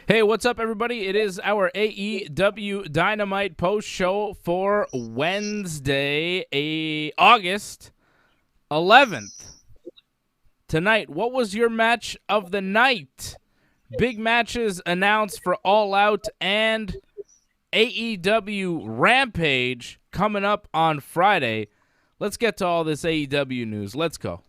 Hey, what's up, everybody? It is our AEW Dynamite post show for Wednesday, August 11th. Tonight, what was your match of the night? Big matches announced for All Out and AEW Rampage coming up on Friday. Let's get to all this AEW news. Let's go.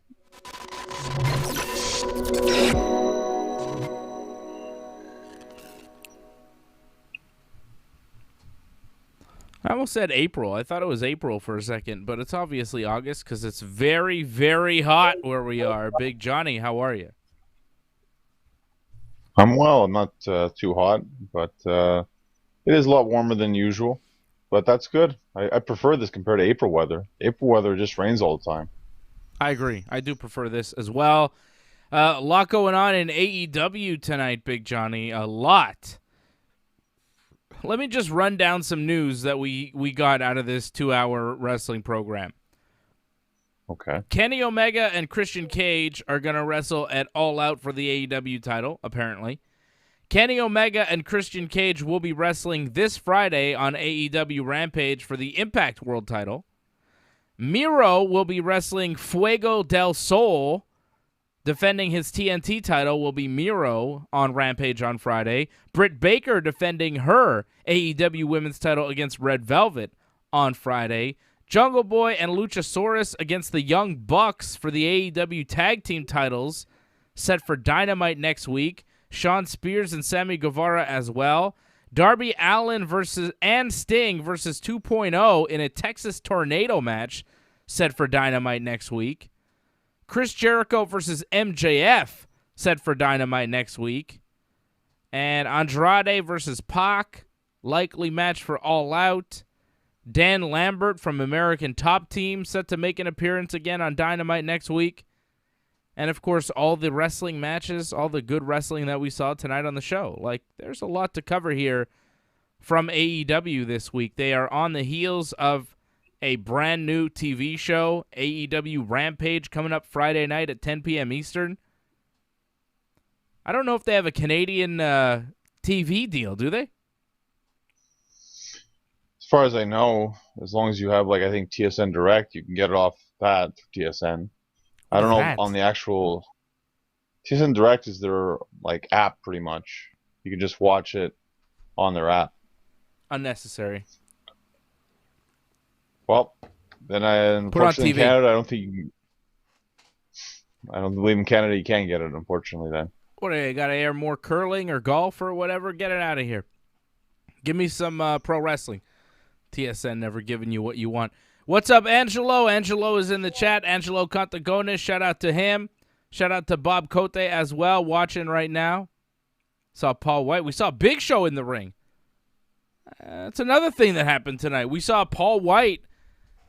I almost said April. I thought it was April for a second, but it's obviously August because it's very, very hot where we are. Big Johnny, how are you? I'm well. I'm not too hot, but it is a lot warmer than usual. But that's good. I prefer this compared to April weather. April weather just rains all the time. I agree. I do prefer this as well. A lot going on in AEW tonight, Big Johnny. A lot. Let me just run down some news that we got out of this 2-hour wrestling program. Okay. Kenny Omega and Christian Cage are going to wrestle at All Out for the AEW title, apparently. Kenny Omega and Christian Cage will be wrestling this Friday on AEW Rampage for the Impact World title. Miro will be wrestling Fuego del Sol. Defending his TNT title will be Miro on Rampage on Friday. Britt Baker defending her AEW Women's title against Red Velvet on Friday. Jungle Boy and Luchasaurus against the Young Bucks for the AEW Tag Team titles set for Dynamite next week. Shawn Spears and Sammy Guevara as well. Darby Allin and Sting versus 2.0 in a Texas Tornado match set for Dynamite next week. Chris Jericho versus MJF set for Dynamite next week. And Andrade versus Pac, likely match for All Out. Dan Lambert from American Top Team set to make an appearance again on Dynamite next week. And, of course, all the wrestling matches, all the good wrestling that we saw tonight on the show. Like, there's a lot to cover here from AEW this week. They are on the heels of a brand new TV show, AEW Rampage, coming up Friday night at 10 p.m. Eastern. I don't know if they have a Canadian TV deal, do they? As far as I know, as long as you have, I think TSN Direct, you can get it off that through TSN. I don't know on the actual... TSN Direct is their, app, pretty much. You can just watch it on their app. Unnecessary. Well, then unfortunately in Canada, I don't believe in Canada you can get it, unfortunately, then. What, you got to air more curling or golf or whatever? Get it out of here. Give me some pro wrestling. TSN never giving you what you want. What's up, Angelo? Angelo is in the chat. Angelo Contagonis, shout out to him. Shout out to Bob Cote as well, watching right now. Saw Paul White. We saw Big Show in the ring. That's another thing that happened tonight. We saw Paul White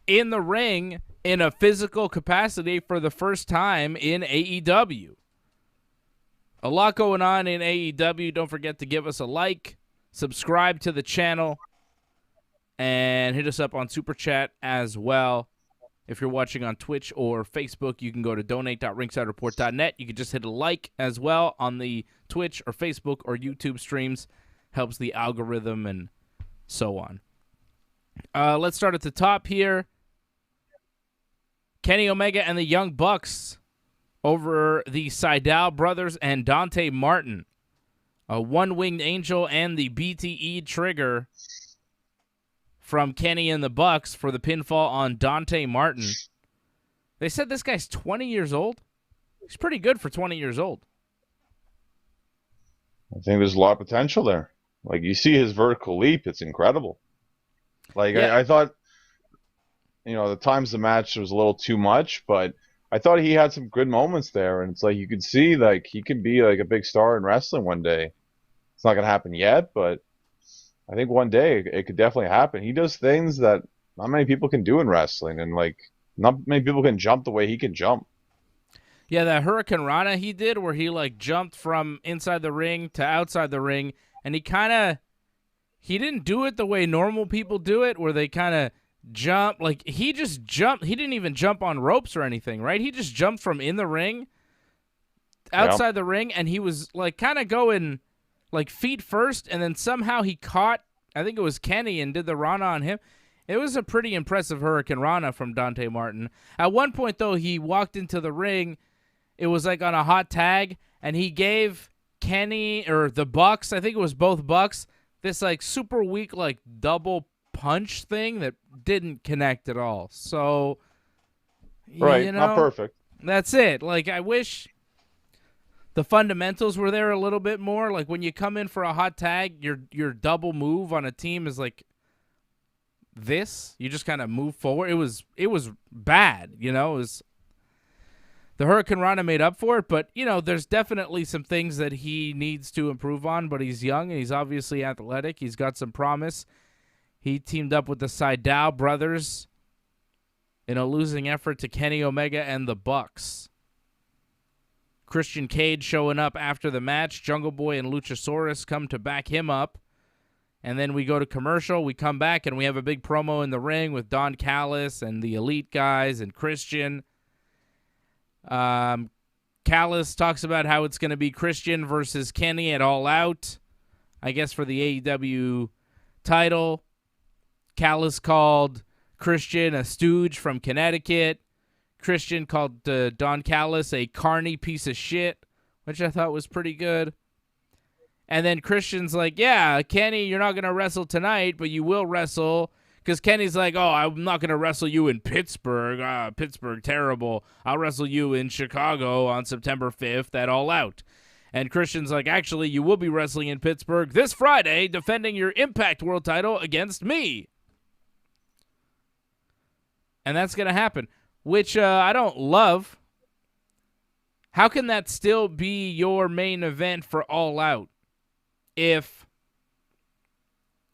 in the ring in a physical capacity for the first time in AEW. A lot going on in AEW. Don't forget to give us a like, subscribe to the channel, and hit us up on Super Chat as well. If you're watching on Twitch or Facebook, you can go to donate.ringsidereport.net. You can just hit a like as well on the Twitch or Facebook or YouTube streams. Helps the algorithm and so on. Let's start at the top here. Kenny Omega and the Young Bucks over the Sydal brothers and Dante Martin. A One-Winged Angel and the BTE Trigger from Kenny and the Bucks for the pinfall on Dante Martin. They said this guy's 20 years old. He's pretty good for 20 years old. I think there's a lot of potential there. You see his vertical leap, it's incredible. Yeah. I thought, the times the match was a little too much, but I thought he had some good moments there, and it's you could see, he could be, a big star in wrestling one day. It's not going to happen yet, but I think one day it could definitely happen. He does things that not many people can do in wrestling, and, not many people can jump the way he can jump. Yeah, that Hurricane Rana he did where he, jumped from inside the ring to outside the ring, and he didn't do it the way normal people do it, where they kind of jump. He just jumped. He didn't even jump on ropes or anything, right? He just jumped from in the ring outside the ring, and he was, kind of going like feet first, and then somehow he caught, I think it was Kenny, and did the Rana on him. It was a pretty impressive Hurricane Rana from Dante Martin. At one point, though, he walked into the ring. It was like on a hot tag, and he gave Kenny, or the Bucks, I think it was both Bucks, this like super weak like double punch thing that didn't connect at all. So, right, you know, not perfect. That's it. Like, I wish the fundamentals were there a little bit more. Like, when you come in for a hot tag, your double move on a team is like this. You just kind of move forward. It was bad, you know. It was, the Hurricane Rana made up for it, but, you know, there's definitely some things that he needs to improve on, but he's young and he's obviously athletic. He's got some promise. He teamed up with the Sydal brothers in a losing effort to Kenny Omega and the Bucks. Christian Cage showing up after the match. Jungle Boy and Luchasaurus come to back him up. And then we go to commercial. We come back and we have a big promo in the ring with Don Callis and the Elite guys and Christian. Callis talks about how it's going to be Christian versus Kenny at All Out, I guess for the AEW title. Callis called Christian a stooge from Connecticut. Christian called Don Callis a carny piece of shit, which I thought was pretty good. And then Christian's like, yeah, Kenny, you're not going to wrestle tonight, but you will wrestle. Because Kenny's like, oh, I'm not going to wrestle you in Pittsburgh. Pittsburgh, terrible. I'll wrestle you in Chicago on September 5th at All Out. And Christian's like, actually, you will be wrestling in Pittsburgh this Friday, defending your Impact World title against me. And that's going to happen, which I don't love. How can that still be your main event for All Out if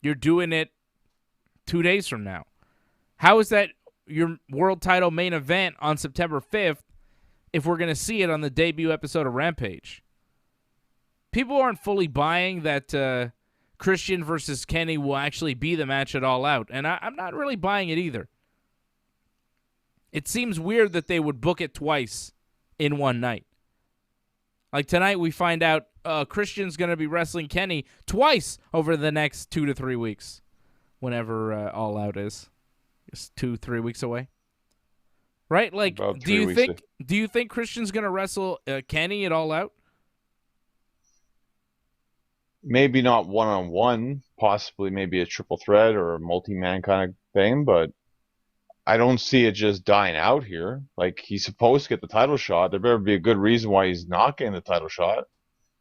you're doing it 2 days from now? How is that your world title main event on September 5th if we're going to see it on the debut episode of Rampage? People aren't fully buying that Christian versus Kenny will actually be the match at All Out, and I'm not really buying it either. It seems weird that they would book it twice in one night. Like tonight we find out Christian's going to be wrestling Kenny twice over the next 2 to 3 weeks. Whenever All Out is. It's 2-3 weeks away. Right? Like, do you think Christian's going to wrestle Kenny at All Out? Maybe not one-on-one, possibly maybe a triple threat or a multi-man kind of thing, but I don't see it just dying out here. Like, he's supposed to get the title shot. There better be a good reason why he's not getting the title shot.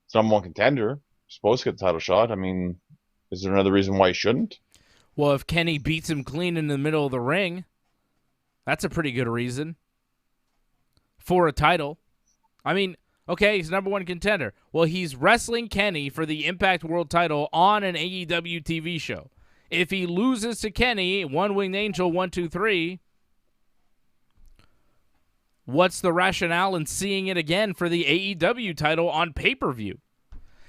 It's number one contender. He's supposed to get the title shot. I mean, is there another reason why he shouldn't? Well, if Kenny beats him clean in the middle of the ring, that's a pretty good reason for a title. I mean, okay, he's number one contender. Well, he's wrestling Kenny for the Impact World title on an AEW TV show. If he loses to Kenny, One Winged Angel, 1, 2, 3, what's the rationale in seeing it again for the AEW title on pay-per-view?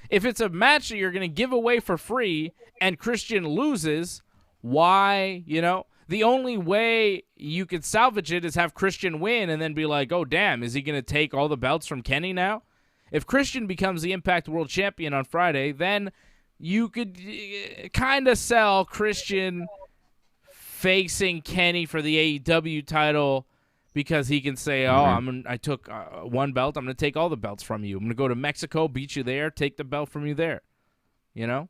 If it's a match that you're going to give away for free and Christian loses, why, you know? The only way you could salvage it is have Christian win and then be like, oh, damn, is he going to take all the belts from Kenny now? If Christian becomes the Impact World Champion on Friday, then you could kind of sell Christian facing Kenny for the AEW title because he can say, oh, I took one belt. I'm going to take all the belts from you. I'm going to go to Mexico, beat you there, take the belt from you there. You know?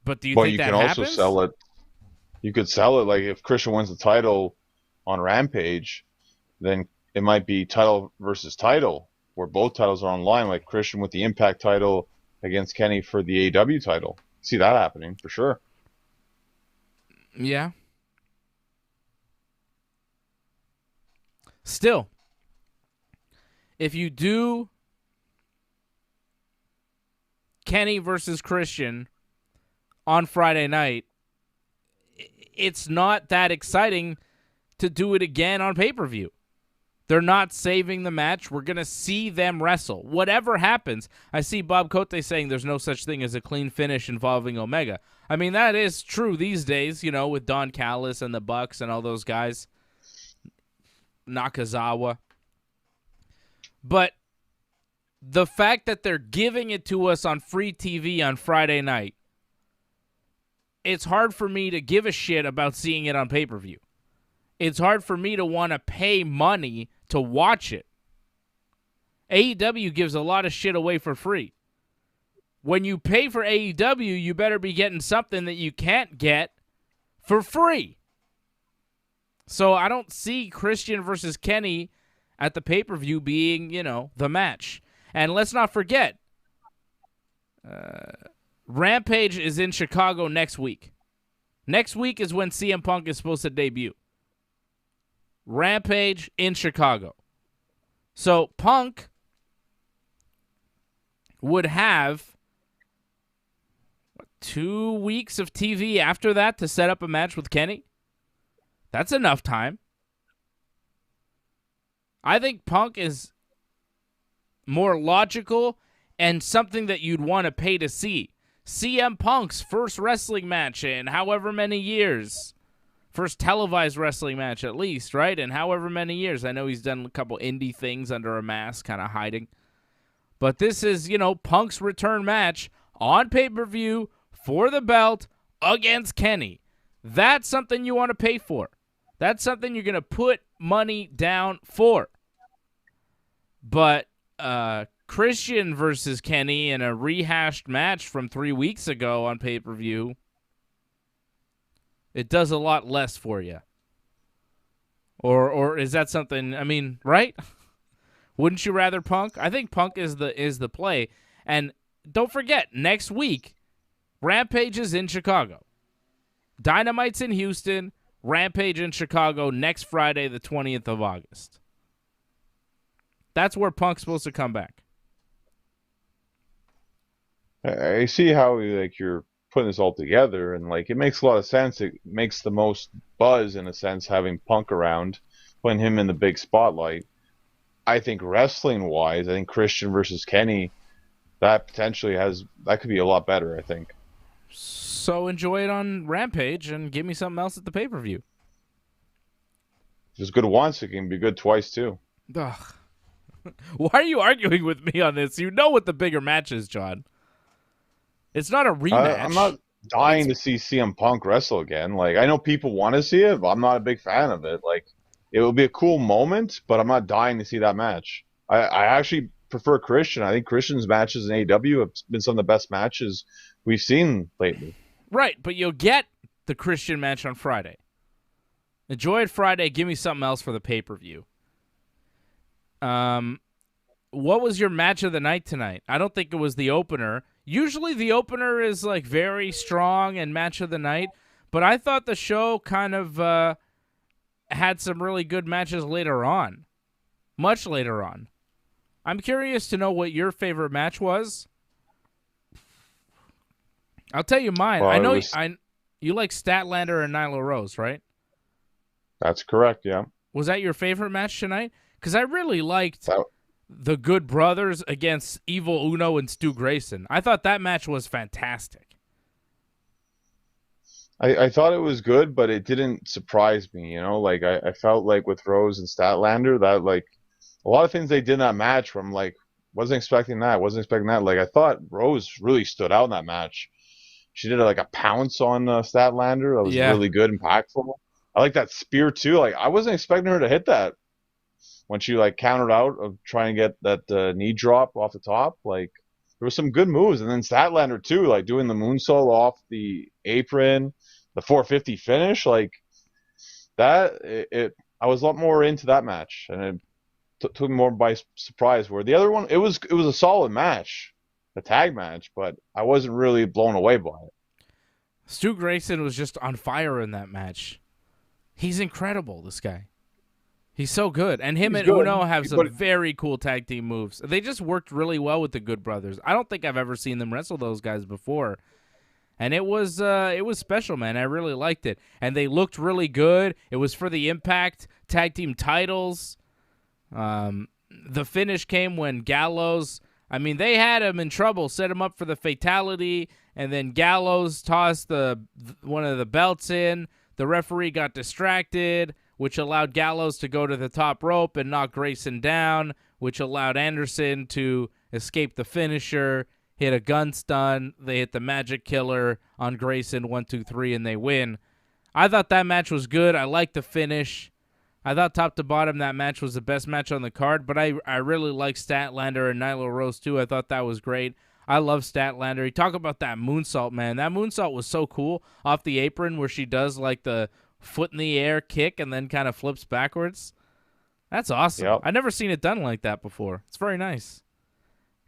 But do you think that happens? But you can also sell it. You could sell it like if Christian wins the title on Rampage, then it might be title versus title where both titles are on line, like Christian with the Impact title against Kenny for the AEW title. See that happening for sure. Yeah. Still, if you do Kenny versus Christian on Friday night, it's not that exciting to do it again on pay-per-view. They're not saving the match. We're going to see them wrestle. Whatever happens, I see Bob Cote saying there's no such thing as a clean finish involving Omega. I mean, that is true these days, you know, with Don Callis and the Bucks and all those guys. Nakazawa. But the fact that they're giving it to us on free TV on Friday night, it's hard for me to give a shit about seeing it on pay-per-view. It's hard for me to want to pay money to watch it. AEW gives a lot of shit away for free. When you pay for AEW, you better be getting something that you can't get for free. So I don't see Christian versus Kenny at the pay-per-view being, the match. And let's not forget, Rampage is in Chicago next week. Next week is when CM Punk is supposed to debut. Rampage in Chicago. So Punk would have 2 weeks of TV after that to set up a match with Kenny. That's enough time. I think Punk is more logical and something that you'd want to pay to see. CM Punk's first wrestling match in however many years. First televised wrestling match at least, right? In however many years. I know he's done a couple indie things under a mask, kind of hiding. But this is, Punk's return match on pay-per-view for the belt against Kenny. That's something you want to pay for. That's something you're going to put money down for. But Christian versus Kenny in a rehashed match from 3 weeks ago on pay-per-view, it does a lot less for you. Or is that something, right? Wouldn't you rather Punk? I think Punk is the play. And don't forget, next week, Rampage is in Chicago. Dynamite's in Houston. Rampage in Chicago next Friday, the 20th of August. That's where Punk's supposed to come back. I see how you're putting this all together, and it makes a lot of sense. It makes the most buzz in a sense having Punk around, putting him in the big spotlight. I think wrestling wise, I think Christian versus Kenny, that potentially that could be a lot better, I think. So enjoy it on Rampage and give me something else at the pay-per-view. If it's good once, it can be good twice too. Ugh. Why are you arguing with me on this? You know what the bigger match is, John. It's not a rematch. I'm not dying to see CM Punk wrestle again. I know people want to see it, but I'm not a big fan of it. It will be a cool moment, but I'm not dying to see that match. I actually prefer Christian. I think Christian's matches in AEW have been some of the best matches we've seen lately. Right, but you'll get the Christian match on Friday. Enjoy it Friday. Give me something else for the pay-per-view. What was your match of the night tonight? I don't think it was the opener. Usually the opener is very strong and match of the night, but I thought the show kind of had some really good matches later on. Much later on. I'm curious to know what your favorite match was. I'll tell you mine. Well, I know you like Statlander and Nyla Rose, right? That's correct, yeah. Was that your favorite match tonight? Because I really liked the Good Brothers against Evil Uno and Stu Grayson. I thought that match was fantastic. I thought it was good, but it didn't surprise me, I felt with Rose and Statlander that a lot of things they did in that match where I'm wasn't expecting that. I thought Rose really stood out in that match. She did a pounce on Statlander. That was really good, impactful. I like that spear too. I wasn't expecting her to hit that when she countered out of trying to get that knee drop off the top. There was some good moves, and then Statlander too, doing the moonsault off the apron, the 450 finish, that. I was a lot more into that match, and it took me more by surprise. Where the other one, it was a solid match, a tag match, but I wasn't really blown away by it. Stu Grayson was just on fire in that match. He's incredible, this guy. He's so good. And him and Uno have some very cool tag team moves. They just worked really well with the Good Brothers. I don't think I've ever seen them wrestle those guys before. And it was special, man. I really liked it. And they looked really good. It was for the Impact tag team titles. The finish came when Gallows, they had him in trouble, set him up for the fatality, and then Gallows tossed one of the belts in. The referee got distracted, which allowed Gallows to go to the top rope and knock Grayson down, which allowed Anderson to escape the finisher, hit a gun stun, they hit the magic killer on Grayson 1, 2, 3, and they win. I thought that match was good. I liked the finish. I thought top to bottom that match was the best match on the card, but I really like Statlander and Nyla Rose too. I thought that was great. I love Statlander. You talk about that moonsault, man. That moonsault was so cool off the apron where she does like the foot in the air kick and then kind of flips backwards. That's awesome. Yep. I've never seen it done like that before. It's very nice.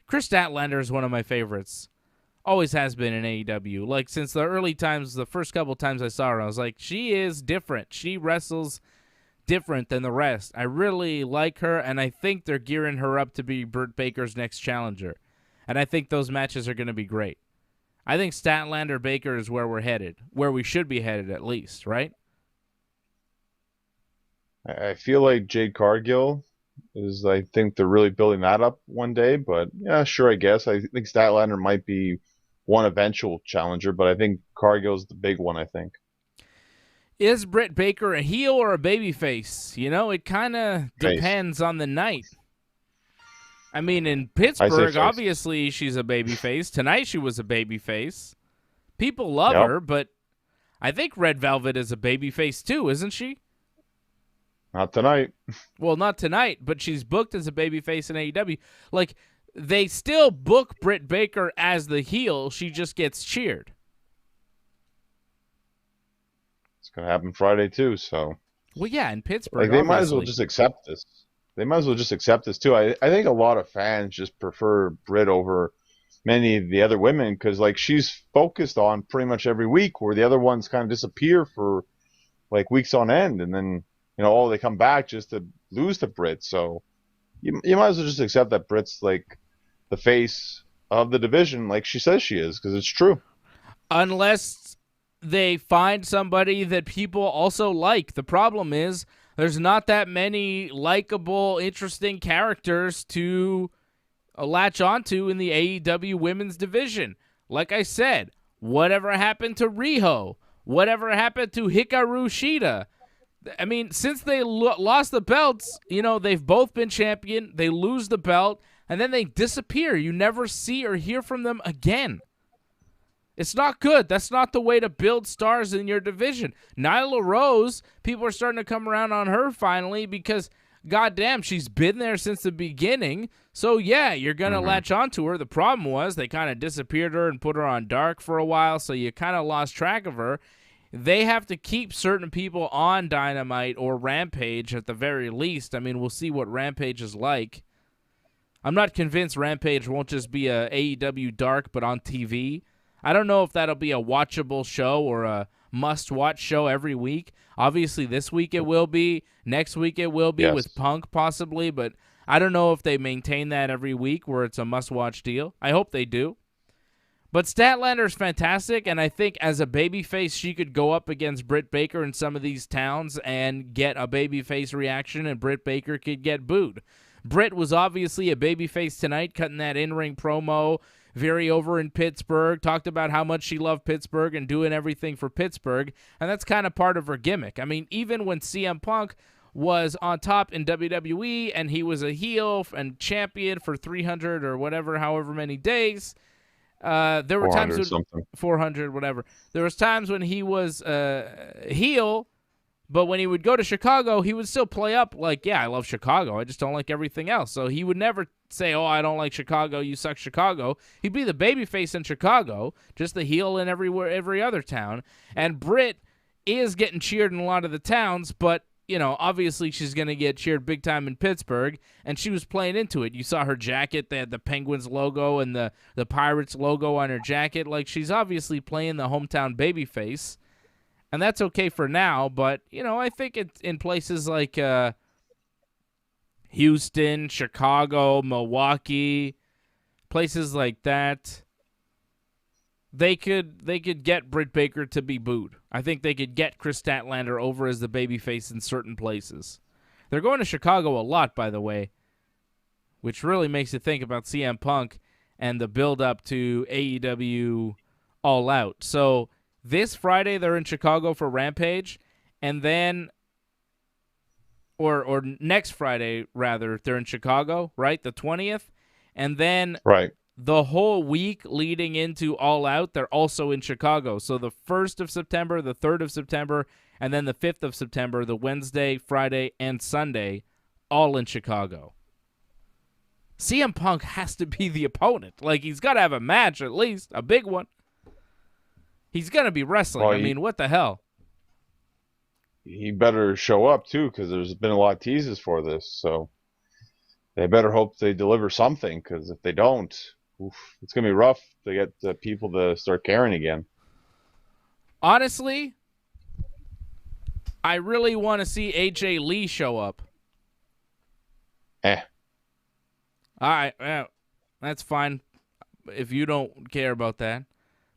Chris Statlander is one of my favorites. Always has been in AEW. Like, since the early times, the first couple times I saw her, I was like, she is different. She wrestles different than the rest. I really like her, and I think they're gearing her up to be Britt Baker's next challenger. And I think those matches are going to be great. I think Statlander Baker is where we're headed, where we should be headed at least, right? I feel like Jade Cargill is, I think they're really building that up one day, but yeah, sure, I guess. I think Statlander might be one eventual challenger, but I think Cargill's the big one, I think. Is Britt Baker a heel or a babyface? You know, it kind of depends on the night. I mean, in Pittsburgh, obviously she's a babyface. Tonight she was a babyface. People love her, but I think Red Velvet is a babyface too, isn't she? Not tonight. Well, not tonight, but she's booked as a babyface in AEW. Like, they still book Britt Baker as the heel. She just gets cheered. It's going to happen Friday too, so. Well, yeah, in Pittsburgh, like, they might as well just accept this. They might as well just accept this too. I think a lot of fans just prefer Britt over many of the other women because, like, she's focused on pretty much every week, where the other ones kind of disappear for like weeks on end, and then they come back just to lose to Britt. So you might as well just accept that Britt's like the face of the division, like she says she is, because it's true. Unless they find somebody that people also like. The problem is there's not that many likable, interesting characters to latch onto in the AEW women's division. Like I said, whatever happened to Riho? Whatever happened to Hikaru Shida? I mean, since they lost the belts, they've both been champion. They lose the belt, and then they disappear. You never see or hear from them again. It's not good. That's not the way to build stars in your division. Nyla Rose, people are starting to come around on her finally because, goddamn, she's been there since the beginning. So, yeah, you're going to latch onto her. The problem was they kind of disappeared her and put her on Dark for a while, so you kind of lost track of her. They have to keep certain people on Dynamite or Rampage at the very least. I mean, we'll see what Rampage is like. I'm not convinced Rampage won't just be a AEW Dark but on TV. I don't know if that'll be a watchable show or a must-watch show every week. Obviously, this week it will be. Next week it will be with Punk possibly, but I don't know if they maintain that every week where it's a must-watch deal. I hope they do. But Statlander's fantastic, and I think as a babyface, she could go up against Britt Baker in some of these towns and get a babyface reaction, and Britt Baker could get booed. Britt was obviously a babyface tonight, cutting that in-ring promo, very over in Pittsburgh, talked about how much she loved Pittsburgh and doing everything for Pittsburgh, and that's kind of part of her gimmick. I mean, even when CM Punk was on top in WWE, and he was a heel and champion for 300 or whatever, however many days, there were times when 400, whatever. There was times when he was heel, but when he would go to Chicago, he would still play up like, yeah, I love Chicago. I just don't like everything else. So he would never say, oh, I don't like Chicago. You suck, Chicago. He'd be the babyface in Chicago, just the heel in every other town. And Britt is getting cheered in a lot of the towns, but obviously she's going to get cheered big time in Pittsburgh, and she was playing into it. You saw her jacket. They had the Penguins logo and the Pirates logo on her jacket. Like, she's obviously playing the hometown babyface, and that's okay for now, but, I think it's in places like Houston, Chicago, Milwaukee, places like that, they could get Britt Baker to be booed. I think they could get Chris Statlander over as the babyface in certain places. They're going to Chicago a lot, by the way, which really makes you think about CM Punk and the build-up to AEW All Out. So this Friday they're in Chicago for Rampage, and then, or next Friday, rather, they're in Chicago, right, the 20th, And then Right. the whole week leading into All Out, they're also in Chicago. So the 1st of September, the 3rd of September, and then the 5th of September, the Wednesday, Friday, and Sunday, all in Chicago. CM Punk has to be the opponent. Like, he's got to have a match at least, a big one. He's going to be wrestling. Well, I mean, what the hell? He better show up, too, because there's been a lot of teases for this. So they better hope they deliver something, because if they don't, it's going to be rough to get people to start caring again. Honestly, I really want to see AJ Lee show up. All right, that's fine if you don't care about that.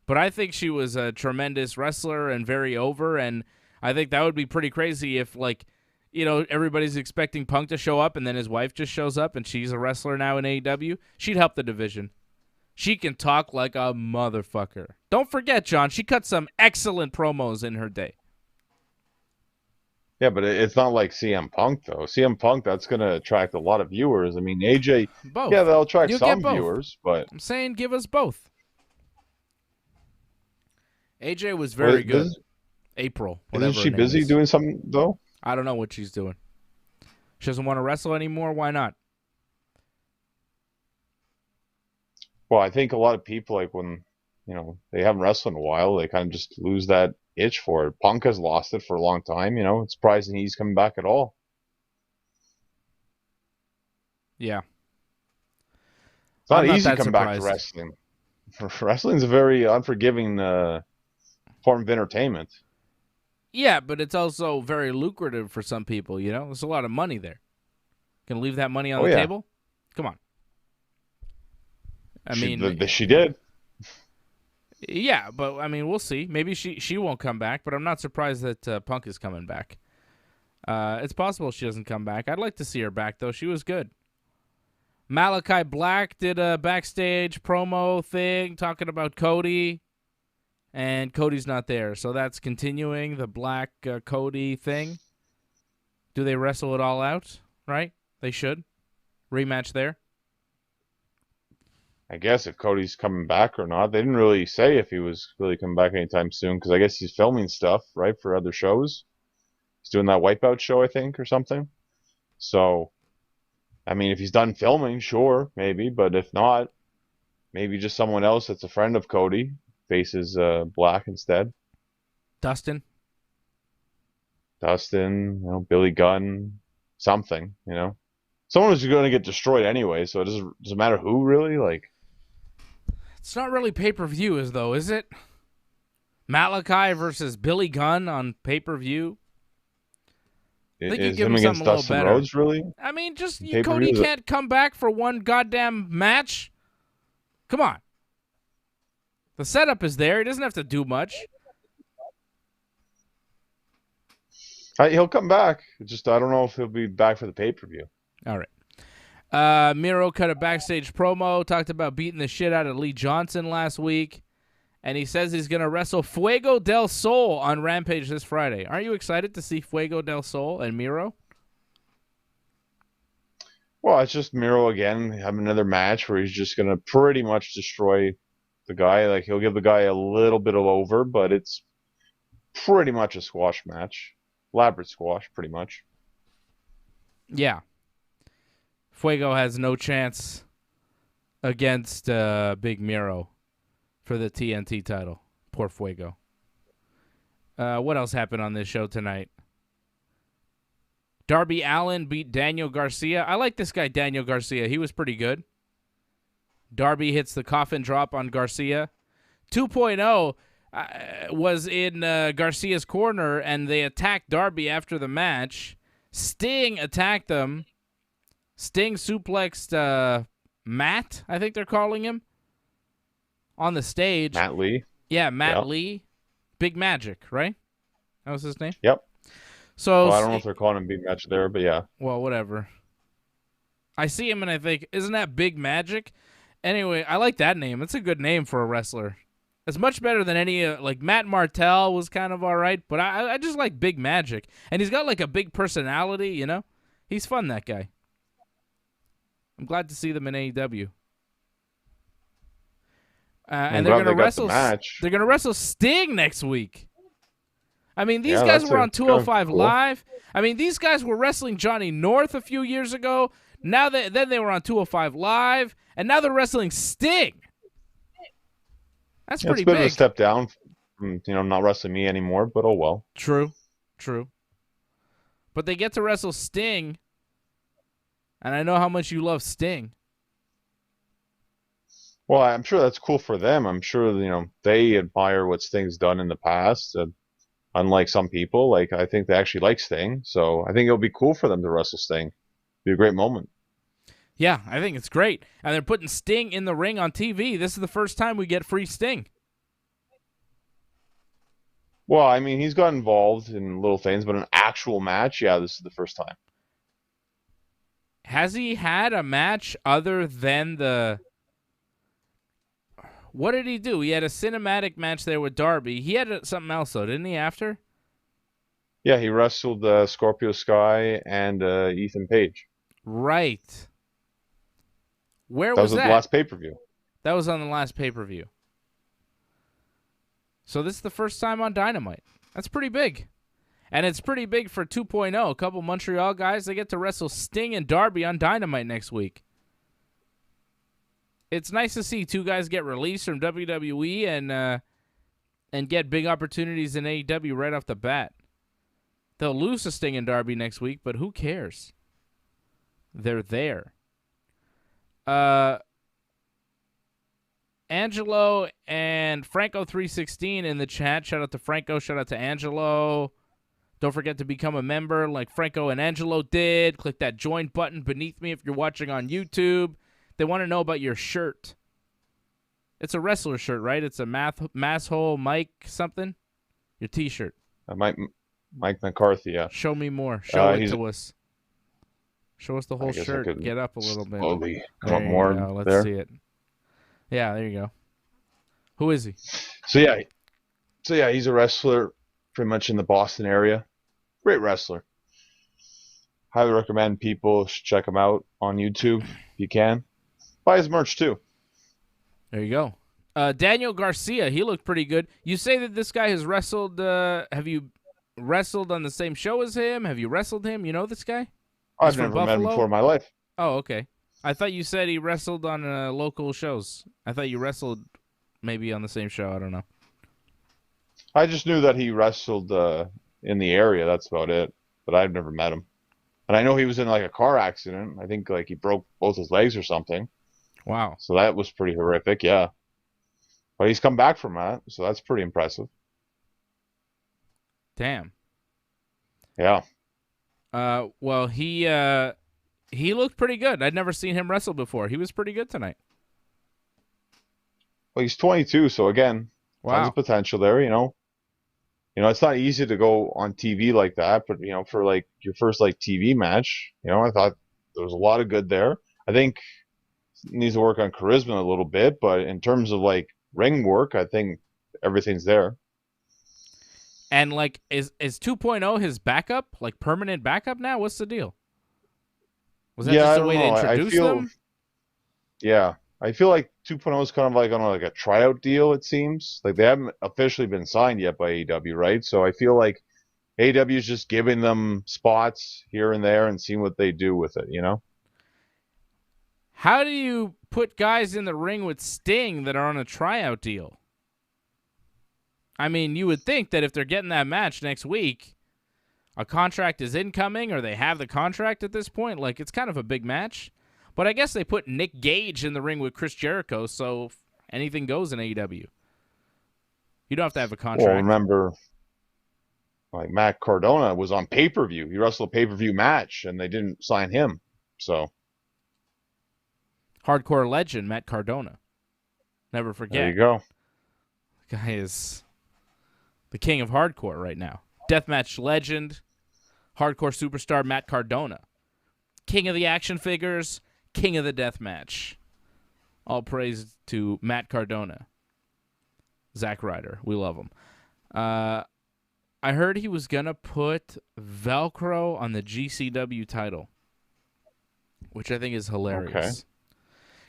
But I think she was a tremendous wrestler and very over, and I think that would be pretty crazy if, like, you know, everybody's expecting Punk to show up and then his wife just shows up and she's a wrestler now in AEW. She'd help the division. She can talk like a motherfucker. Don't forget, John, she cut some excellent promos in her day. Yeah, but it's not like CM Punk, though. CM Punk, that's going to attract a lot of viewers. I mean, AJ, both. Yeah, they'll attract You'll some get both. viewers, but... I'm saying give us both. AJ was very good. April, whatever. Isn't she busy doing something, though? I don't know what she's doing. She doesn't want to wrestle anymore? Why not? Well, I think a lot of people, like, when, you know, they haven't wrestled in a while, they kind of just lose that itch for it. Punk has lost it for a long time, you know. It's surprising he's coming back at all. Yeah. It's not easy to come back to wrestling. Wrestling's a very unforgiving form of entertainment. Yeah, but it's also very lucrative for some people, you know? There's a lot of money there. Can leave that money on the table? Come on. She did. Yeah, but, I mean, we'll see. Maybe she won't come back, but I'm not surprised that Punk is coming back. It's possible she doesn't come back. I'd like to see her back, though. She was good. Malachi Black did a backstage promo thing talking about Cody, and Cody's not there. So that's continuing the Black Cody thing. Do they wrestle it all out? Right? They should. Rematch there. I guess if Cody's coming back or not. They didn't really say if he was really coming back anytime soon, because I guess he's filming stuff, right, for other shows. He's doing that Wipeout show, I think, or something. So, I mean, if he's done filming, sure, maybe. But if not, maybe just someone else that's a friend of Cody faces Black instead. Dustin, you know, Billy Gunn, something, you know. Someone who's going to get destroyed anyway, so it doesn't matter who, really. Like, it's not really pay-per-view, is it? Malachi versus Billy Gunn on pay-per-view. I think you give him something a little better. Rhodes, really? I mean, just Cody can't come back for one goddamn match. Come on. The setup is there. He doesn't have to do much. He'll come back. Just I don't know if he'll be back for the pay-per-view. All right. Miro cut a backstage promo, talked about beating the shit out of Lee Johnson last week, and he says he's going to wrestle Fuego del Sol on Rampage this Friday. Aren't you excited to see Fuego del Sol and Miro? Well, it's just Miro again, having another match where he's just going to pretty much destroy the guy. Like, he'll give the guy a little bit of over, but it's pretty much a squash match. Elaborate squash, pretty much. Yeah. Fuego has no chance against Big Miro for the TNT title. Poor Fuego. What else happened on this show tonight? Darby Allin beat Daniel Garcia. I like this guy, Daniel Garcia. He was pretty good. Darby hits the coffin drop on Garcia. 2.0 was in Garcia's corner, and they attacked Darby after the match. Sting attacked them. Sting suplexed Matt, I think they're calling him, on the stage. Matt Lee. Yeah, Matt Lee. Big Magic, right? That was his name? Yep. So I don't know if they're calling him Big Magic there, but yeah. Well, whatever. I see him and I think, isn't that Big Magic? Anyway, I like that name. It's a good name for a wrestler. It's much better than any, like Matt Martel was kind of all right, but I just like Big Magic. And he's got like a big personality, you know? He's fun, that guy. I'm glad to see them in AEW. And they're going to wrestle. Match. They're going to wrestle Sting next week. I mean, these Yeah, guys were on 205 cool. Live. I mean, these guys were wrestling Johnny North a few years ago. Then they were on 205 Live, and now they're wrestling Sting. That's pretty big. It's a bit of a step down from, not wrestling me anymore, but oh well. True. But they get to wrestle Sting, and I know how much you love Sting. Well, I'm sure that's cool for them. I'm sure, they admire what Sting's done in the past. Unlike some people, I think they actually like Sting. So I think it'll be cool for them to wrestle Sting. Be a great moment. Yeah, I think it's great. And they're putting Sting in the ring on TV. This is the first time we get free Sting. Well, I mean, he's got involved in little things, but an actual match, yeah, this is the first time. Has he had a match other than the... What did he do? He had a cinematic match there with Darby. He had something else, though, didn't he, after? Yeah, he wrestled Scorpio Sky and Ethan Page. Right. Where was that? That was the last pay-per-view. That was on the last pay-per-view. So this is the first time on Dynamite. That's pretty big. And it's pretty big for 2.0. A couple Montreal guys, they get to wrestle Sting and Darby on Dynamite next week. It's nice to see two guys get released from WWE and get big opportunities in AEW right off the bat. They'll lose to Sting and Darby next week, but who cares? They're there. Angelo and Franco 316 in the chat. Shout out to Franco. Shout out to Angelo. Don't forget to become a member like Franco and Angelo did. Click that join button beneath me if you're watching on YouTube. They want to know about your shirt. It's a wrestler shirt, right? It's a Masshole Mike something? Your T-shirt. Mike McCarthy, yeah. Show me more. Show it to us. Show us the whole shirt. Get up a little bit. Slowly come up more. Let's see it. Yeah, there you go. Who is he? So yeah, he's a wrestler pretty much in the Boston area. Great wrestler. Highly recommend people should check him out on YouTube if you can. Buy his merch too. There you go. Daniel Garcia, he looked pretty good. You say that this guy has wrestled. Have you wrestled on the same show as him? Have you wrestled him? You know this guy? I've never met him before in my life. Oh, okay. I thought you said he wrestled on local shows. I thought you wrestled maybe on the same show. I don't know. I just knew that he wrestled in the area. That's about it. But I've never met him. And I know he was in a car accident. I think he broke both his legs or something. Wow. So that was pretty horrific, yeah. But he's come back from that, so that's pretty impressive. Damn. Yeah. Well, he looked pretty good. I'd never seen him wrestle before. He was pretty good tonight. Well, he's 22, so again, tons of potential there, it's not easy to go on TV like that, but for your first TV match, I thought there was a lot of good there. I think he needs to work on charisma a little bit, but in terms of ring work, I think everything's there. And is 2.0 his backup, permanent backup now? What's the deal? Was that just a way to introduce them? Yeah. I feel like 2.0 is kind of on a tryout deal, it seems. They haven't officially been signed yet by AEW, right? So I feel like AEW is just giving them spots here and there and seeing what they do with it, How do you put guys in the ring with Sting that are on a tryout deal? I mean, you would think that if they're getting that match next week, a contract is incoming or they have the contract at this point. It's kind of a big match. But I guess they put Nick Gage in the ring with Chris Jericho, so anything goes in AEW. You don't have to have a contract. Well, remember, Matt Cardona was on pay-per-view. He wrestled a pay-per-view match, and they didn't sign him. So, hardcore legend Matt Cardona. Never forget. There you go. The guy is the king of hardcore right now. Deathmatch legend, hardcore superstar Matt Cardona. King of the action figures, king of the deathmatch. All praise to Matt Cardona. Zack Ryder, we love him. I heard he was going to put Velcro on the GCW title, which I think is hilarious.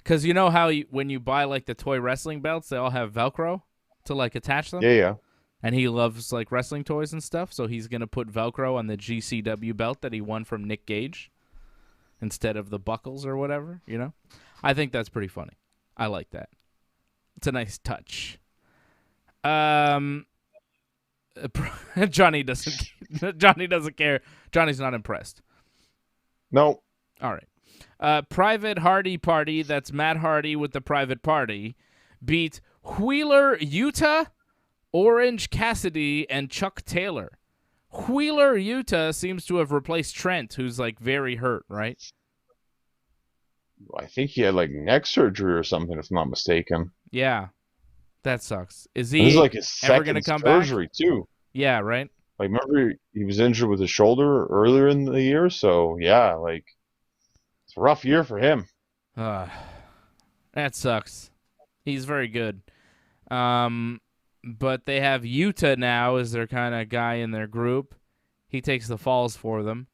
Because you know how when you buy like the toy wrestling belts, they all have Velcro to like attach them? Yeah. And he loves like wrestling toys and stuff, so he's going to put Velcro on the GCW belt that he won from Nick Gage instead of the buckles or whatever, you know? I think that's pretty funny. I like that. It's a nice touch. Johnny doesn't care. Johnny's not impressed. No. All right. Private Hardy Party, that's Matt Hardy with the Private Party, beat Wheeler Yuta, Orange Cassidy, and Chuck Taylor. Wheeler Yuta seems to have replaced Trent, who's like very hurt, right? I think he had like neck surgery or something, if I'm not mistaken. Yeah. That sucks. Is This is he like his ever going to second come back? surgery too. Yeah, right? Like, remember he was injured with his shoulder earlier in the year, so yeah, like it's a rough year for him. That sucks. He's very good. But they have Yuta now as their kind of guy in their group. He takes the falls for them.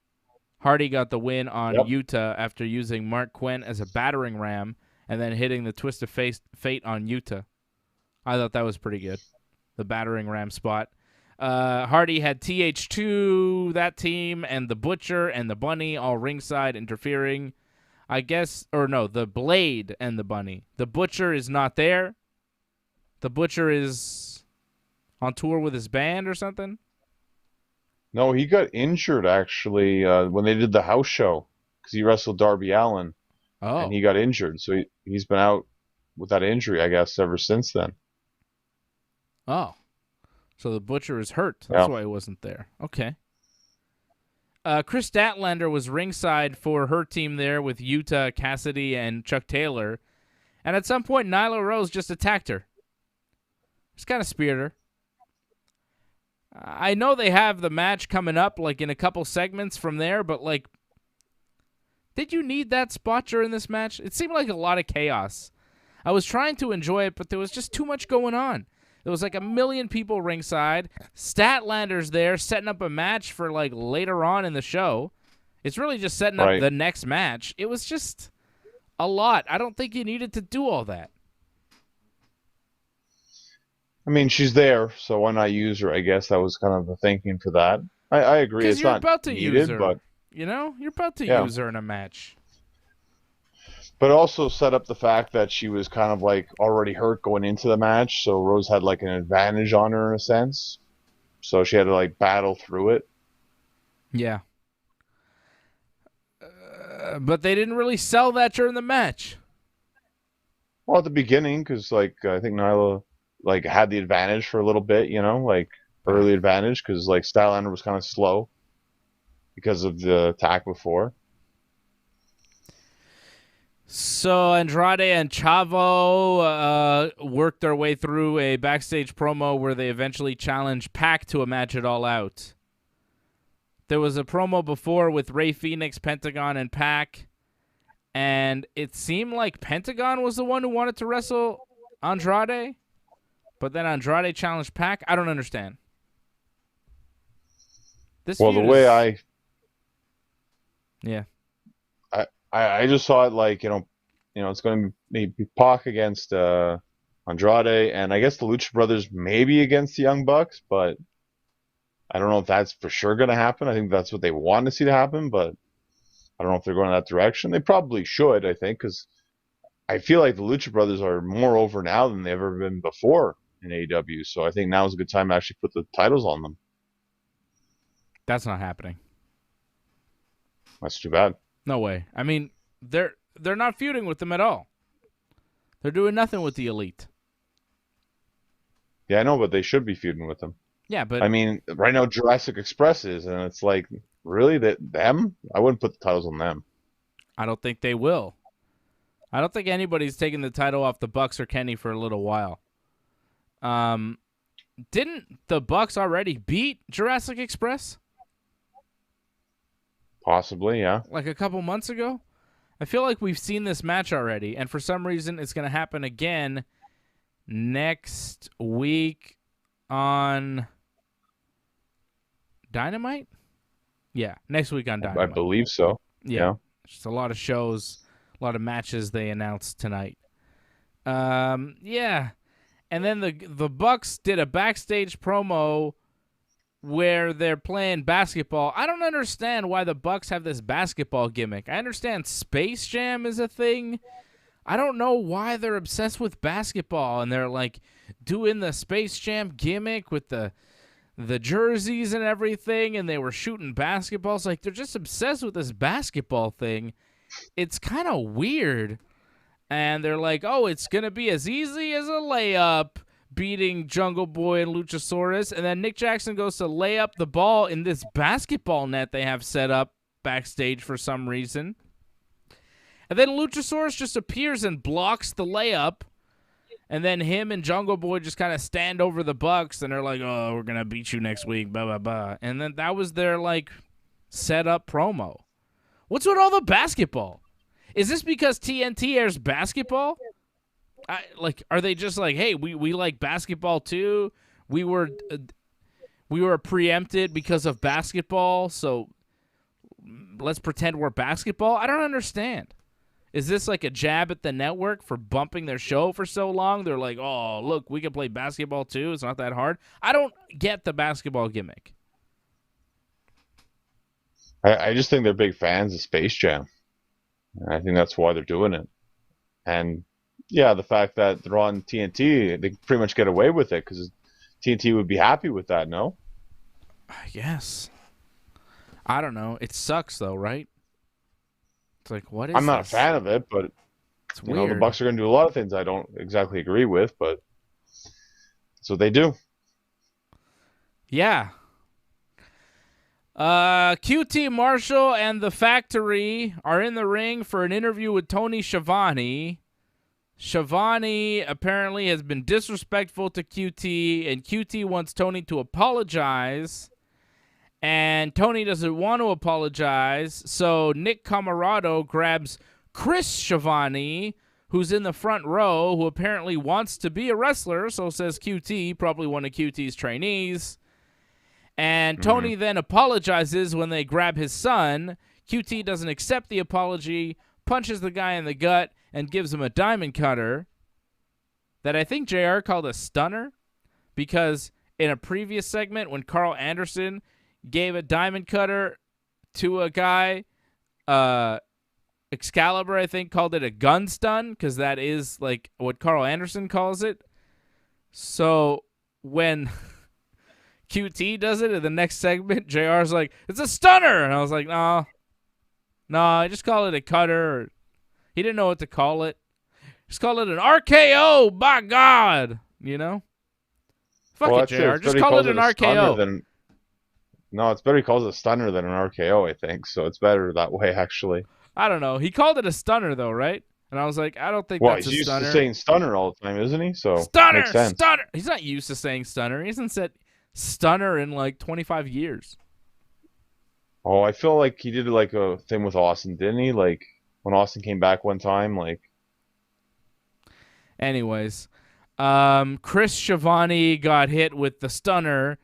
Hardy got the win on Yuta after using Mark Quinn as a battering ram and then hitting the Twist of Fate on Yuta. I thought that was pretty good, the battering ram spot. Hardy had TH2, that team, and the Butcher and the Bunny all ringside interfering. I guess, or no, the Blade and the Bunny. The Butcher is not there. The Butcher is on tour with his band or something. No, he got injured actually when they did the house show because he wrestled Darby Allin, and he got injured. So he's been out with that injury, I guess, ever since then. Oh, so the Butcher is hurt. That's why he wasn't there. Okay. Chris Statlander was ringside for her team there with Yuta, Cassidy, and Chuck Taylor. And at some point, Nyla Rose just attacked her. Just kind of speared her. I know they have the match coming up, like in a couple segments from there, but like, did you need that spot during this match? It seemed like a lot of chaos. I was trying to enjoy it, but there was just too much going on. There was like 1 million people ringside. Statlander's there setting up a match for like later on in the show. It's really just setting up the next match. It was just a lot. I don't think you needed to do all that. I mean, she's there, so why not use her? I guess that was kind of the thinking for that. I agree. It's not about to needed, use her, but you know, you're about to use her in a match. But also set up the fact that she was kind of like already hurt going into the match, so Rose had like an advantage on her in a sense. So she had to like battle through it. Yeah. But they didn't really sell that during the match. Well, at the beginning, because like I think Nyla like had the advantage for a little bit, you know, like early advantage, because like Statlander was kind of slow because of the attack before. So Andrade and Chavo worked their way through a backstage promo where they eventually challenged Pac to a match at All Out. There was a promo before with Rey Fenix, Pentagon, and Pac, and it seemed like Pentagon was the one who wanted to wrestle Andrade, but then Andrade challenged Pac. I don't understand. I just saw it like, you know, it's going to be Pac against Andrade, and I guess the Lucha Brothers maybe against the Young Bucks, but I don't know if that's for sure going to happen. I think that's what they want to see to happen, but I don't know if they're going in that direction. They probably should, I think, because I feel like the Lucha Brothers are more over now than they've ever been before in AEW, so I think now is a good time to actually put the titles on them. That's not happening. That's too bad. No way. I mean, they're not feuding with them at all. They're doing nothing with the Elite. Yeah, I know, but they should be feuding with them. Yeah, but I mean, right now Jurassic Express is, and it's like, really, them? I wouldn't put the titles on them. I don't think they will. I don't think anybody's taking the title off the Bucks or Kenny for a little while. Didn't the Bucks already beat Jurassic Express? Possibly, yeah. Like a couple months ago? I feel like we've seen this match already, and for some reason it's going to happen again next week on Dynamite? Yeah, next week on Dynamite. I believe so. Yeah. Just a lot of shows A lot of matches they announced tonight. Yeah. And then the Bucks did a backstage promo where they're playing basketball. I don't understand why the Bucks have this basketball gimmick. I understand Space Jam is a thing. I don't know why they're obsessed with basketball and they're like doing the Space Jam gimmick with the jerseys and everything, and they were shooting basketballs. Like, they're just obsessed with this basketball thing. It's kind of weird. And they're like, oh, it's going to be as easy as a layup, beating Jungle Boy and Luchasaurus. And then Nick Jackson goes to lay up the ball in this basketball net they have set up backstage for some reason. And then Luchasaurus just appears and blocks the layup. And then him and Jungle Boy just kind of stand over the Bucks, and they're like, oh, we're going to beat you next week, blah, blah, blah. And then that was their, like, set-up promo. What's with all the basketball? Is this because TNT airs basketball? Are they just like, hey, we like basketball too? We were preempted because of basketball, so let's pretend we're basketball? I don't understand. Is this like a jab at the network for bumping their show for so long? They're like, oh, look, we can play basketball too. It's not that hard. I don't get the basketball gimmick. I just think they're big fans of Space Jam. I think that's why they're doing it. And, yeah, the fact that they're on TNT, they pretty much get away with it because TNT would be happy with that, no? I guess. I don't know. It sucks, though, right? It's like, what is I'm not this? a fan of it, but It's you weird. know, the Bucks are going to do a lot of things I don't exactly agree with, but that's what they do. Yeah. QT Marshall and the Factory are in the ring for an interview with Tony Schiavone. Schiavone apparently has been disrespectful to QT, and QT wants Tony to apologize. And Tony doesn't want to apologize, so Nick Camarado grabs Chris Schiavone, who's in the front row, who apparently wants to be a wrestler, so says QT, probably one of QT's trainees. And Tony then apologizes when they grab his son. QT doesn't accept the apology, punches the guy in the gut, and gives him a diamond cutter that I think JR called a stunner, because in a previous segment when Carl Anderson gave a diamond cutter to a guy, Excalibur, I think, called it a gun stun, because that is like what Carl Anderson calls it. So when QT does it in the next segment, JR's like, it's a stunner. And I was like, no, I just call it a cutter. He didn't know what to call it. Just call it an RKO, by God. You know? Fuck it, JR. Just call it an RKO. No, it's better he calls it a stunner than an RKO, I think. So it's better that way, actually. I don't know. He called it a stunner, though, right? And I was like, I don't think that's a stunner. He's used to saying stunner all the time, isn't he? So stunner, makes sense. Stunner. He's not used to saying stunner. He hasn't said stunner in like 25 years. Oh, I feel like he did like a thing with Austin, didn't he? Like when Austin came back one time, like. Anyways, Chris Schiavone got hit with the stunner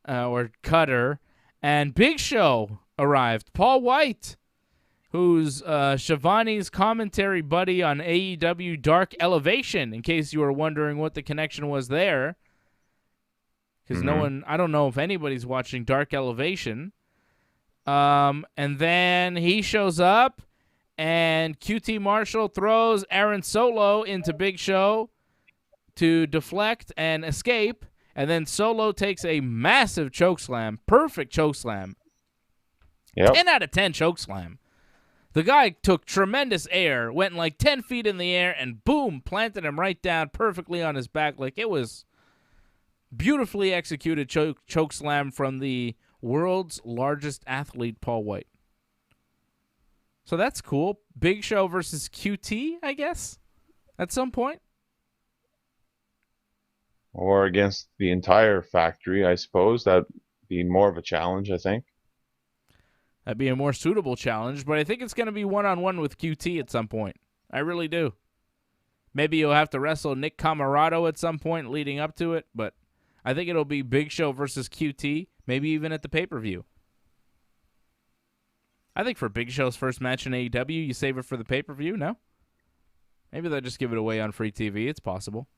or cutter, and Big Show arrived. Paul White, who's Schiavone's commentary buddy on AEW Dark Elevation, in case you were wondering what the connection was there. Because I don't know if anybody's watching Dark Elevation. And then he shows up, and QT Marshall throws Aaron Solo into Big Show to deflect and escape. And then Solo takes a massive chokeslam, perfect chokeslam. Yep. 10 out of 10 chokeslam. The guy took tremendous air, went like 10 feet in the air, and boom, planted him right down perfectly on his back. Like, it was beautifully executed chokeslam from the world's largest athlete, Paul White. So that's cool. Big Show versus QT, I guess, at some point. Or against the entire factory, I suppose. That'd be more of a challenge, I think. That'd be a more suitable challenge, but I think it's going to be one-on-one with QT at some point. I really do. Maybe you'll have to wrestle Nick Camarado at some point leading up to it, but I think it'll be Big Show versus QT, maybe even at the pay-per-view. I think for Big Show's first match in AEW, you save it for the pay-per-view, no? Maybe they'll just give it away on free TV. It's possible.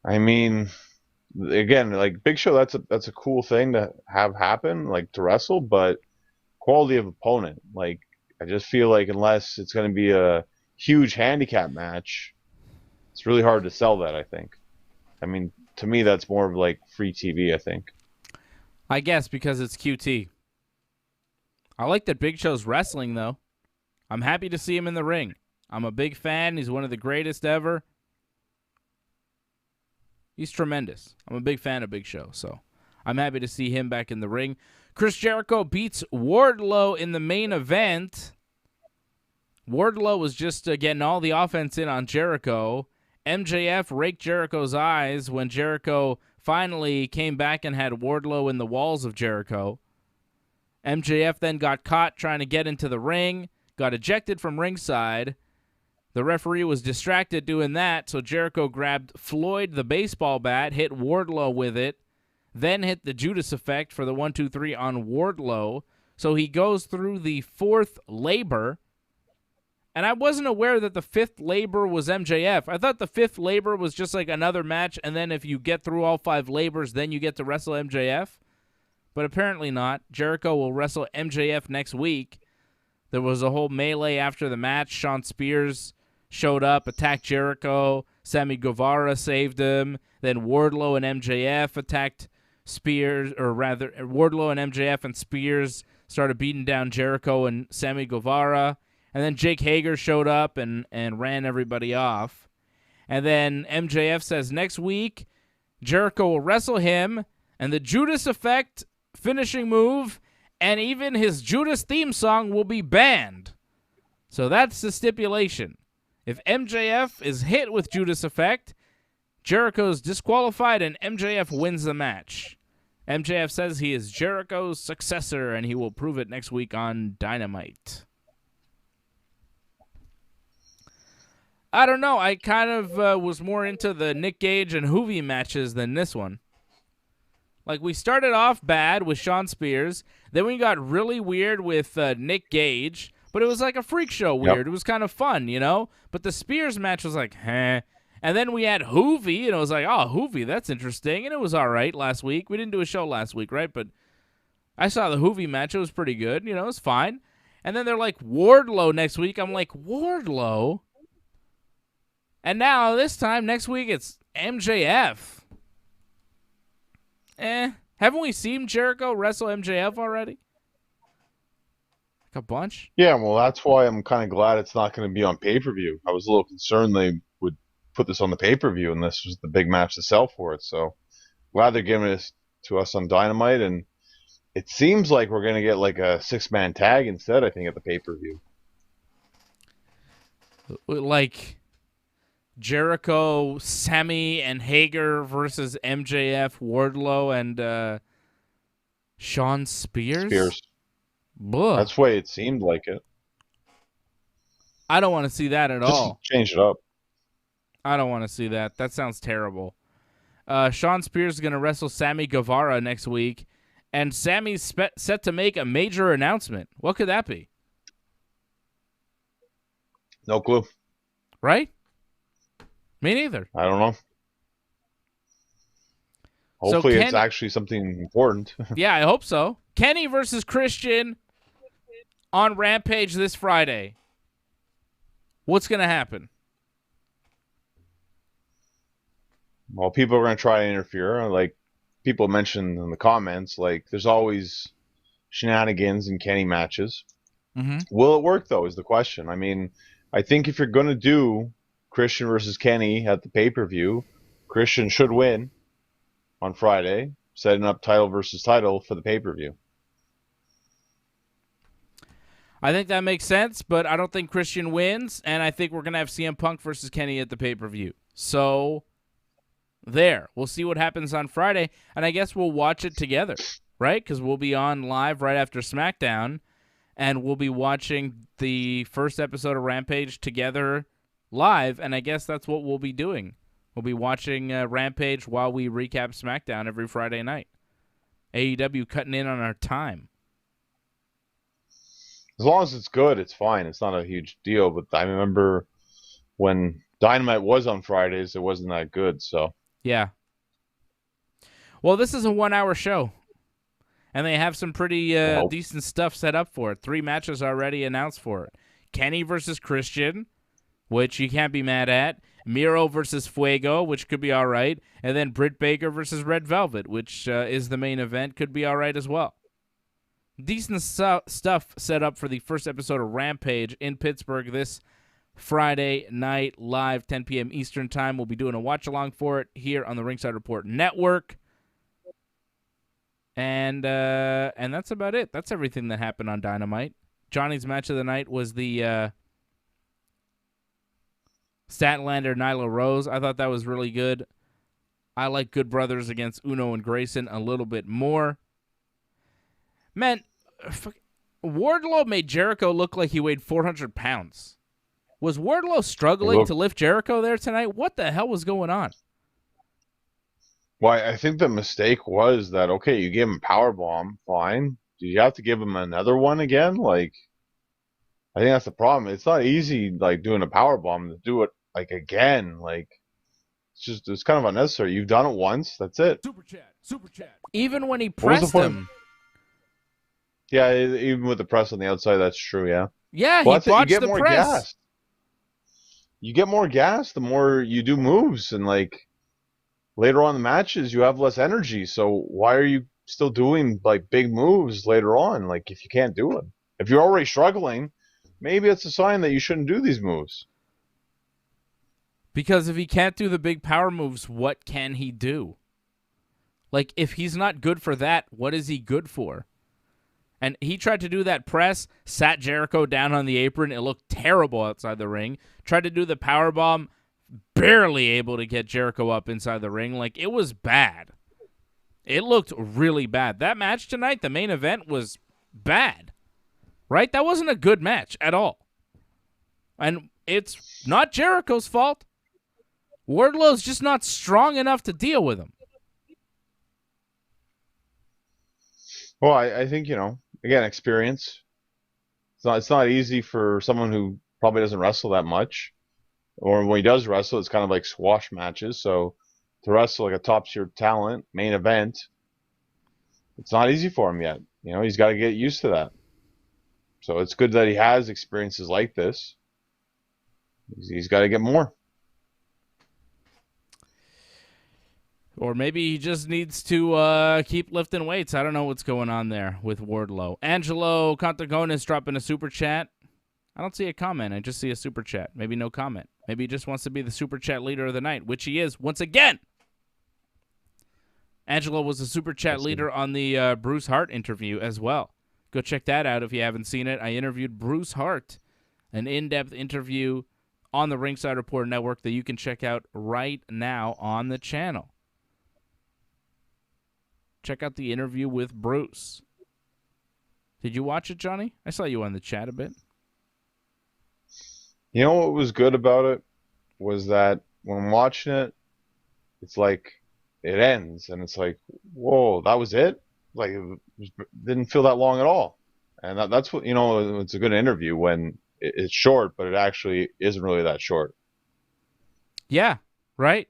I mean, again, like Big Show, that's a cool thing to have happen, like to wrestle, but quality of opponent. Like, I just feel like unless it's going to be a huge handicap match, it's really hard to sell that, I think. I mean, to me, that's more of like free TV, I think. I guess because it's QT. I like that Big Show's wrestling, though. I'm happy to see him in the ring. I'm a big fan. He's one of the greatest ever. He's tremendous. I'm a big fan of Big Show, so I'm happy to see him back in the ring. Chris Jericho beats Wardlow in the main event. Wardlow was just getting all the offense in on Jericho. MJF raked Jericho's eyes when Jericho finally came back and had Wardlow in the walls of Jericho. MJF then got caught trying to get into the ring, got ejected from ringside. The referee was distracted doing that, so Jericho grabbed Floyd the baseball bat, hit Wardlow with it, then hit the Judas effect for the 1-2-3 on Wardlow. So he goes through the fourth labor. And I wasn't aware that the fifth labor was MJF. I thought the fifth labor was just like another match, and then if you get through all 5 labors, then you get to wrestle MJF. But apparently not. Jericho will wrestle MJF next week. There was a whole melee after the match. Shawn Spears showed up, attacked Jericho. Sammy Guevara saved him. Then Wardlow and MJF attacked Spears, or rather, Wardlow and MJF and Spears started beating down Jericho and Sammy Guevara. And then Jake Hager showed up and ran everybody off. And then MJF says next week, Jericho will wrestle him, and the Judas effect finishing move, and even his Judas theme song will be banned. So that's the stipulation. If MJF is hit with Judas effect, Jericho's disqualified and MJF wins the match. MJF says he is Jericho's successor, and he will prove it next week on Dynamite. I don't know. I kind of was more into the Nick Gage and Hoovy matches than this one. Like, we started off bad with Shawn Spears. Then we got really weird with Nick Gage. But it was like a freak show weird. Yep. It was kind of fun, you know? But the Spears match was like, heh. And then we had Hoovy, and it was like, oh, Hoovy, that's interesting. And it was all right last week. We didn't do a show last week, right? But I saw the Hoovy match. It was pretty good. You know, it was fine. And then they're like, Wardlow next week. I'm like, Wardlow? And now, this time, next week, it's MJF. Haven't we seen Jericho wrestle MJF already? Like a bunch? Yeah, well, that's why I'm kind of glad it's not going to be on pay-per-view. I was a little concerned they would put this on the pay-per-view, and this was the big match to sell for it. So, glad they're giving it to us on Dynamite, and it seems like we're going to get like a 6-man tag instead, I think, at the pay-per-view. Like Jericho, Sammy, and Hager versus MJF, Wardlow, and Shawn Spears? Blah. That's the way it seemed like it. I don't want to see that at all. Change it up. I don't want to see that. That sounds terrible. Shawn Spears is going to wrestle Sammy Guevara next week, and Sammy's set to make a major announcement. What could that be? No clue. Right? Me neither. I don't know. Hopefully it's actually something important. Yeah, I hope so. Kenny versus Christian on Rampage this Friday. What's going to happen? Well, people are going to try to interfere. Like people mentioned in the comments, like there's always shenanigans in Kenny matches. Mm-hmm. Will it work, though, is the question. I mean, I think if you're going to do Christian versus Kenny at the pay-per-view, Christian should win on Friday, setting up title versus title for the pay-per-view. I think that makes sense, but I don't think Christian wins, and I think we're going to have CM Punk versus Kenny at the pay-per-view. So, there. We'll see what happens on Friday, and I guess we'll watch it together, right? Because we'll be on live right after SmackDown, and we'll be watching the first episode of Rampage together live, and I guess that's what we'll be doing. We'll be watching Rampage while we recap SmackDown every Friday night. AEW cutting in on our time. As long as it's good, it's fine. It's not a huge deal. But I remember when Dynamite was on Fridays, it wasn't that good. So Yeah. Well, this is a 1-hour show, and they have some pretty decent stuff set up for it. 3 matches already announced for it. Kenny versus Christian, which you can't be mad at. Miro versus Fuego, which could be all right. And then Britt Baker versus Red Velvet, which is the main event, could be all right as well. Decent stuff set up for the first episode of Rampage in Pittsburgh this Friday night, live, 10 p.m. Eastern Time. We'll be doing a watch-along for it here on the Ringside Report Network. And that's about it. That's everything that happened on Dynamite. Johnny's match of the night was the Statlander Nyla Rose. I thought that was really good. I like Good Brothers against Uno and Grayson a little bit more. Man, Wardlow made Jericho look like he weighed 400 pounds. Was Wardlow struggling to lift Jericho there tonight? What the hell was going on? Well, I think the mistake was that, okay, you gave him a powerbomb, fine. Do you have to give him another one again? Like, I think that's the problem. It's not easy, like, doing a powerbomb to do it, like, again. Like, it's kind of unnecessary. You've done it once. That's it. Super chat. Even when he pressed him. Yeah, even with the press on the outside, that's true, yeah. Yeah, he botched the press. Gas. You get more gas the more you do moves, and, like, later on in the matches, you have less energy. So why are you still doing, like, big moves later on? Like, if you can't do it. If you're already struggling, maybe it's a sign that you shouldn't do these moves. Because if he can't do the big power moves, what can he do? Like, if he's not good for that, what is he good for? And he tried to do that press, sat Jericho down on the apron. It looked terrible outside the ring. Tried to do the powerbomb, barely able to get Jericho up inside the ring. Like, it was bad. It looked really bad. That match tonight, the main event, was bad. Right? That wasn't a good match at all. And it's not Jericho's fault. Wardlow's just not strong enough to deal with him. Well, I think, again, experience. It's not easy for someone who probably doesn't wrestle that much. Or when he does wrestle, it's kind of like squash matches. So to wrestle like a top-tier talent, main event, it's not easy for him yet. He's got to get used to that. So it's good that he has experiences like this. He's got to get more. Or maybe he just needs to keep lifting weights. I don't know what's going on there with Wardlow. Angelo Contagonis dropping a super chat. I don't see a comment. I just see a super chat. Maybe no comment. Maybe he just wants to be the super chat leader of the night, which he is once again. Angelo was a super chat leader on the Bruce Hart interview as well. Go check that out if you haven't seen it. I interviewed Bruce Hart, an in-depth interview on the Ringside Report Network that you can check out right now on the channel. Check out the interview with Bruce. Did you watch it, Johnny? I saw you on the chat a bit. You know what was good about it was that when I'm watching it, it's like it ends, and it's like, whoa, that was it? Like, it didn't feel that long at all. And that's what, it's a good interview when it's short, but it actually isn't really that short. Yeah, right?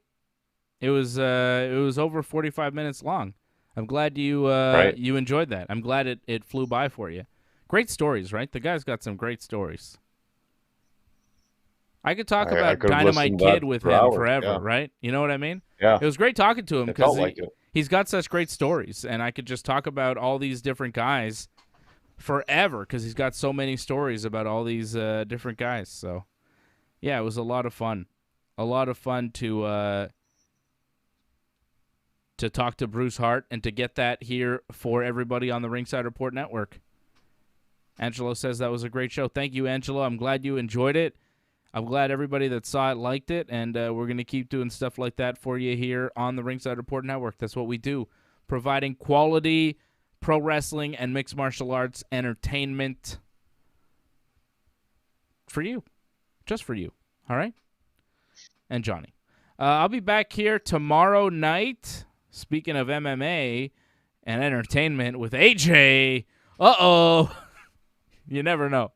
It was over 45 minutes long. I'm glad you you enjoyed that. I'm glad it flew by for you. Great stories, right? The guy's got some great stories. I could talk about Dynamite Kid with him forever, right? You know what I mean? Yeah. It was great talking to him because he's got such great stories, and I could just talk about all these different guys forever because he's got so many stories about all these different guys. So, yeah, it was a lot of fun. A lot of fun to talk to Bruce Hart and to get that here for everybody on the Ringside Report Network. Angelo says that was a great show. Thank you, Angelo. I'm glad you enjoyed it. I'm glad everybody that saw it liked it, and we're going to keep doing stuff like that for you here on the Ringside Report Network. That's what we do, providing quality pro wrestling and mixed martial arts entertainment for you, just for you, all right? And Johnny. I'll be back here tomorrow night, speaking of MMA and entertainment, with AJ. Uh-oh. You never know.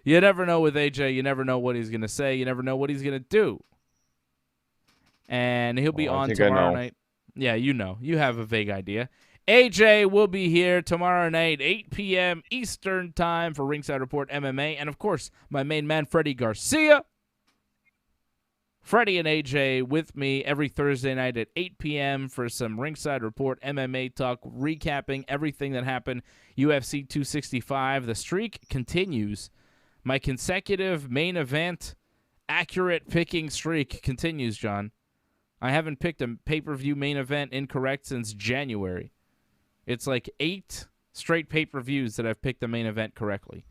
You never know with AJ. You never know what he's going to say. You never know what he's going to do. And he'll be on tomorrow night. Yeah, you know. You have a vague idea. AJ will be here tomorrow night, 8 p.m. Eastern Time for Ringside Report MMA. And, of course, my main man, Freddie Garcia. Freddie and AJ with me every Thursday night at 8 p.m. for some Ringside Report MMA talk, recapping everything that happened. UFC 265. The streak continues. My consecutive main event accurate picking streak continues, John. I haven't picked a pay-per-view main event incorrect since January. It's like 8 straight pay-per-views that I've picked the main event correctly.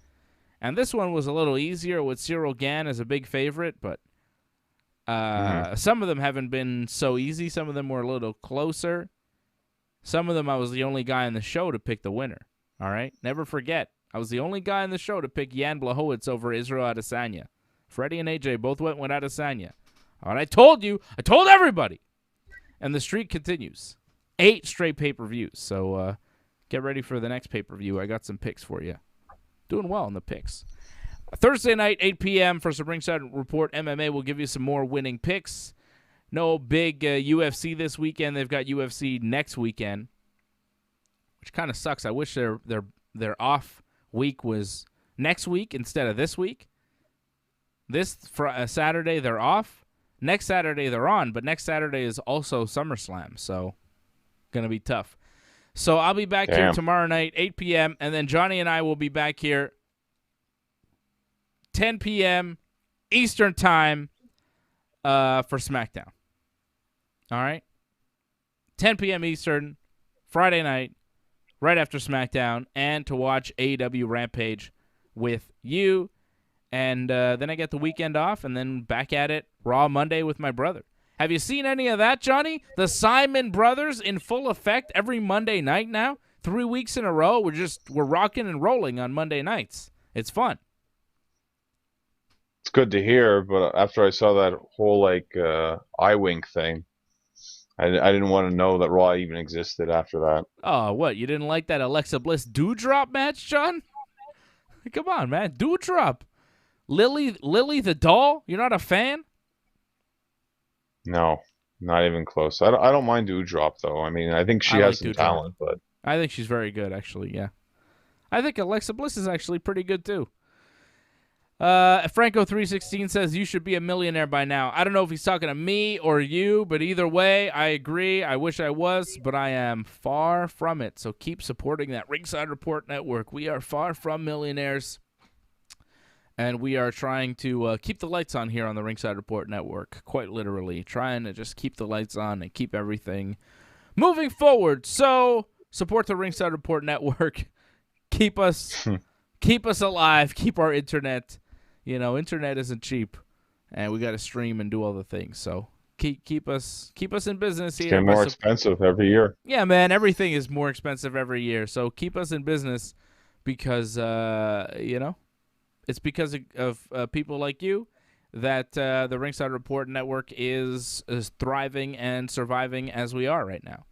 And this one was a little easier with Cyril Gann as a big favorite, but some of them haven't been so easy. Some of them were a little closer. Some of them I was the only guy on the show to pick the winner. All right? Never forget, I was the only guy on the show to pick Jan Blachowicz over Israel Adesanya. Freddie and AJ both went with Adesanya. All right, I told you. I told everybody. And the streak continues. 8 straight pay-per-views. So get ready for the next pay-per-view. I got some picks for you. Doing well in the picks. Thursday night, 8 p.m. for some Ringside Report MMA. We'll give you some more winning picks. No big UFC this weekend. They've got UFC next weekend, which kind of sucks. I wish their off week was next week instead of this week. This Saturday they're off. Next Saturday they're on, but next Saturday is also SummerSlam, so going to be tough. So I'll be back here tomorrow night, 8 p.m., and then Johnny and I will be back here 10 p.m. Eastern Time for SmackDown. All right? 10 p.m. Eastern, Friday night, right after SmackDown, and to watch AEW Rampage with you. And then I get the weekend off, and then back at it Raw Monday with my brother. Have you seen any of that, Johnny? The Simon Brothers in full effect every Monday night now. 3 weeks in a row. We're rocking and rolling on Monday nights. It's fun. It's good to hear, but after I saw that whole eye wink thing, I didn't want to know that Raw even existed after that. Oh, what? You didn't like that Alexa Bliss Doudrop match, John? Come on, man. Doudrop. Lily the doll? You're not a fan? No, not even close. I don't mind Doudrop, though. I mean, I think she has some talent, but I think she's very good, actually, yeah. I think Alexa Bliss is actually pretty good, too. Franco316 says, you should be a millionaire by now. I don't know if he's talking to me or you, but either way, I agree. I wish I was, but I am far from it. So keep supporting that Ringside Report Network. We are far from millionaires. And we are trying to keep the lights on here on the Ringside Report Network, quite literally. Trying to just keep the lights on and keep everything moving forward. So support the Ringside Report Network. Keep us alive. Keep our internet. You know, internet isn't cheap, and we got to stream and do all the things. So keep us in business here. It's getting more expensive every year. Yeah, man, everything is more expensive every year. So keep us in business because it's because of people like you that the Ringside Report Network is thriving and surviving as we are right now.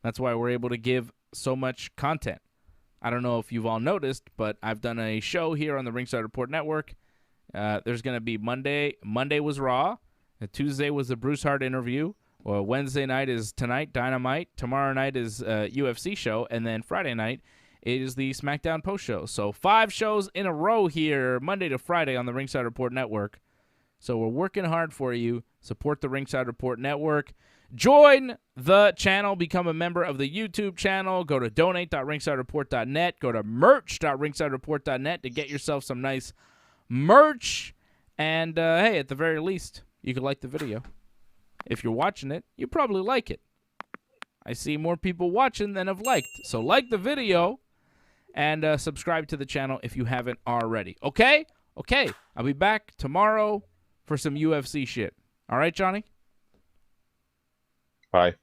That's why we're able to give so much content. I don't know if you've all noticed, but I've done a show here on the Ringside Report Network. There's going to be Monday. Monday was Raw. Tuesday was the Bruce Hart interview. Wednesday night is Tonight Dynamite. Tomorrow night is UFC show. And then Friday night is the SmackDown post show. So 5 shows in a row here, Monday to Friday on the Ringside Report Network. So we're working hard for you. Support the Ringside Report Network. Join the channel. Become a member of the YouTube channel. Go to donate.ringsidereport.net. Go to merch.ringsidereport.net to get yourself some nice merch. And, hey, at the very least, you could like the video. If you're watching it, you probably like it. I see more people watching than have liked. So like the video and subscribe to the channel if you haven't already. Okay? Okay. I'll be back tomorrow for some UFC shit. All right, Johnny? Bye.